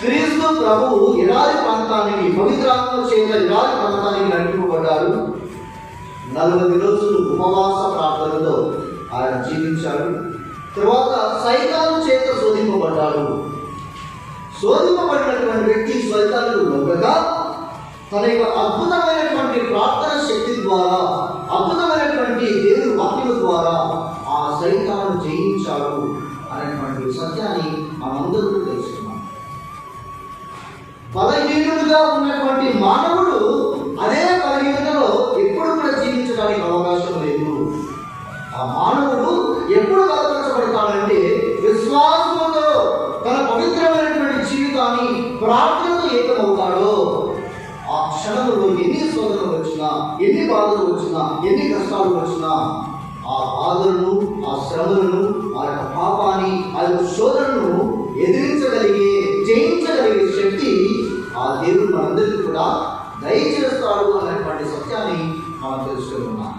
క్రీస్తు ప్రభువు ఎడారి ప్రాంతానికి, పవిత్రాత్మ చేత ఎడారి ప్రాంతానికి నడిపింపబడ్డారు. 40 రోజులు ఉపవాస ప్రార్థనలో ఆయన జీవించాడు. తర్వాత సైతాను చేత శోధింపబడ్డాడు. శోధింపబడినటువంటి వ్యక్తి సైతానుకు లొంగగా తన యొక్క అద్భుతమైనటువంటి ప్రార్థన శక్తి ద్వారా, అద్భుతమైనటువంటి దేవుని వాక్యం ద్వారా ఆ సైతాను జయించాడు అనేటువంటి సత్యాన్ని మనందరూ తెలుసుకున్నాం. బలహీనుడుగా ఉన్నటువంటి మానవుడు అదే బలహీనతలో ఎప్పుడు కూడా జీవించడానికి అవకాశం లేదు. ఆ మానవుడు ఎప్పుడు బలపరచబడతాడంటే విశ్వాసంతో తన పవిత్రమైనటువంటి జీవితాన్ని ప్రార్థనతో ఏకమవుతాడో ఆ క్షణంలో ఎన్ని శోధనలు వచ్చినా, ఎన్ని బాధలు వచ్చినా, ఎన్ని కష్టాలు వచ్చినా ఆ బాధలను, ఆ శ్రమలను, ఆ యొక్క పాపాన్ని, ఆ యొక్క శోధనను ఎదిరించగలిగే, జయించగలిగే శక్తి ఆ దేవుడు మనందరికీ కూడా దయచేస్తాడు అనేటువంటి సత్యాన్ని మనం తెలుసుకున్నాం.